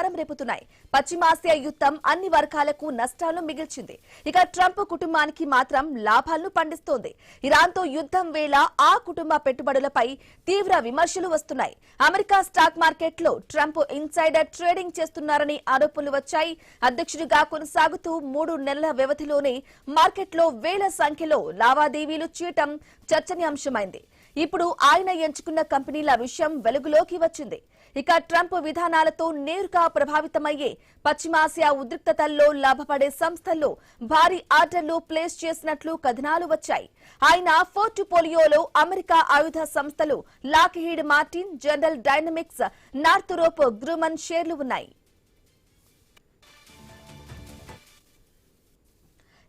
దుమారం రేపుతున్నాయి. పశ్చిమాసియా యుద్ధం అన్ని వర్గాలకు నష్టాలను మిగిల్చింది. ఇక ట్రంప్ కుటుంబానికి మాత్రం లాభాలను పండిస్తోంది. ఇరాన్తో యుద్ధం వేళ ఆ కుటుంబ పెట్టుబడులపై తీవ్ర విమర్శలు వస్తున్నాయి. అమెరికా స్టాక్ మార్కెట్లో ట్రంప్ ఇన్సైడర్ ట్రేడింగ్ చేస్తున్నారని ఆరోపణలు వచ్చాయి. అధ్యక్షుడిగా కొనసాగుతూ 3 నెలల వ్యవధిలోనే మార్కెట్లో వేల సంఖ్యలో లావాదేవీలు చేయటం చర్చనీయాంశమైంది. ఇప్పుడు ఆయన ఎంచుకున్న కంపెనీల విషయం వెలుగులోకి వచ్చింది. ఇక ట్రంప్ విధానాలతో నేరుగా ప్రభావితమయ్యే పశ్చిమాసియా ఉద్రిక్తతల్లో లాభపడే సంస్థల్లో భారీ ఆర్డర్లు ప్లేస్ చేసినట్లు కథనాలు వచ్చాయి. ఆయన పోర్ట్ఫోలియోలో అమెరికా ఆయుధ సంస్థలు లాక్హీడ్ మార్టిన్, జనరల్ డైనమిక్స్, నార్థ్రోప్ గ్రూమన్ షేర్లు ఉన్నాయి.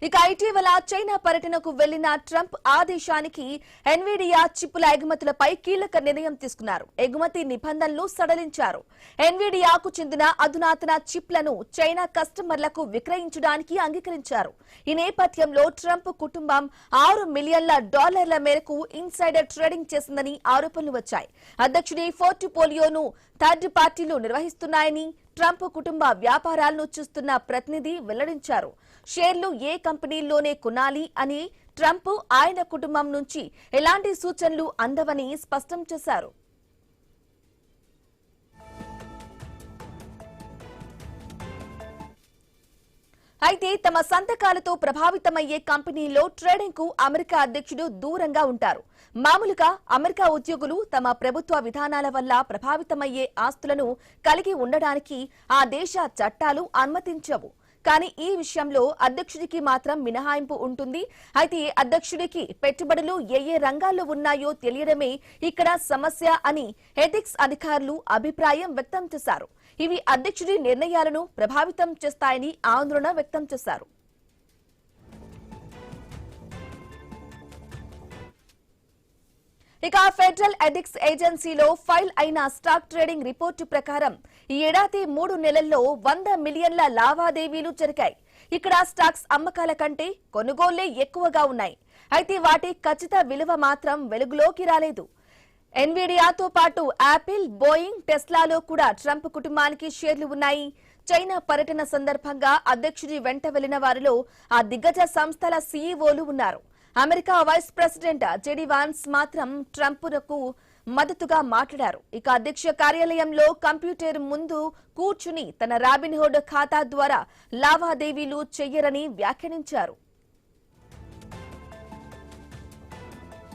ఇక ఇటీవల చైనా పర్యటనకు వెళ్లిన ట్రంప్ ఆ దేశానికి ఎన్విడియా చిప్పుల ఎగుమతులపై కీలక నిర్ణయం తీసుకున్నారు. ఎగుమతి నిబంధనలు సడలించారు. ఎన్విడియాకు చెందిన అధునాతన చిప్లను చైనా కస్టమర్లకు విక్రయించడానికి అంగీకరించారు. ఈ నేపథ్యంలో ట్రంప్ కుటుంబం $6 మిలియన్ల మేరకు ఇన్సైడర్ ట్రేడింగ్ చేసిందని ఆరోపణలు వచ్చాయి. అధ్యక్షుడి పోర్ట్ఫోలియోను థర్డ్ పార్టీలు నిర్వహిస్తున్నాయని ట్రంప్ కుటుంబ వ్యాపారాలను చూస్తున్న ప్రతినిధి వెల్లడించారు. షేర్లు ఏ కంపెనీల్లోనే కొనాలి అని ట్రంప్ ఆయన కుటుంబం నుంచి ఎలాంటి సూచనలు అందవని స్పష్టం చేశారు. అయితే తమ సంతకాలతో ప్రభావితమయ్యే కంపెనీల్లో ట్రేడింగ్ కు అమెరికా అధ్యక్షుడు దూరంగా ఉంటారు. మామూలుగా అమెరికా ఉద్యోగులు తమ ప్రభుత్వ విధానాల వల్ల ప్రభావితమయ్యే ఆస్తులను కలిగి ఉండడానికి ఆ దేశ చట్టాలు అనుమతించవు. కానీ ఈ విషయంలో అధ్యక్షుడికి మాత్రం మినహాయింపు ఉంటుంది. అయితే అధ్యక్షుడికి పెట్టుబడులు ఏ రంగాల్లో ఉన్నాయో తెలియడమే ఇక్కడ సమస్య అని ఎథిక్స్ అధికారులు అభిప్రాయం వ్యక్తం చేశారు. ఇవి అధ్యక్షుడి నిర్ణయాలను ప్రభావితం చేస్తాయని ఆందోళన వ్యక్తం చేశారు. ఇక ఫెడరల్ ఎథిక్స్ ఏజెన్సీలో ఫైల్ అయిన స్టాక్ ట్రేడింగ్ రిపోర్టు ప్రకారం ఈ ఏడాది 3 నెలల్లో 100 మిలియన్ల లావాదేవీలు జరిగాయి. ఇక్కడ స్టాక్స్ అమ్మకాల కంటే కొనుగోళ్లే ఎక్కువగా ఉన్నాయి. అయితే వాటి ఖచ్చిత విలువ మాత్రం వెలుగులోకి రాలేదు. ఎన్విడియాతో పాటు యాపిల్, బోయింగ్, టెస్లాలో కూడా ట్రంప్ కుటుంబానికి షేర్లు ఉన్నాయి. చైనా పర్యటన సందర్భంగా అధ్యక్షుడి వెంట వెళ్లిన వారిలో ఆ దిగ్గజ సంస్థల సీఈఓలు ఉన్నారు. America vice president JD Vance మాత్రం ట్రంప్కు మద్దతుగా మాట్లాడారు. ఇక అధ్యక్ష కార్యాలయంలో కంప్యూటర్ ముందు కూర్చుని తన రాబిన్హుడ్ ఖాతా ద్వారా లావాదేవీలు చెయ్యరని వ్యాఖ్యానించారు.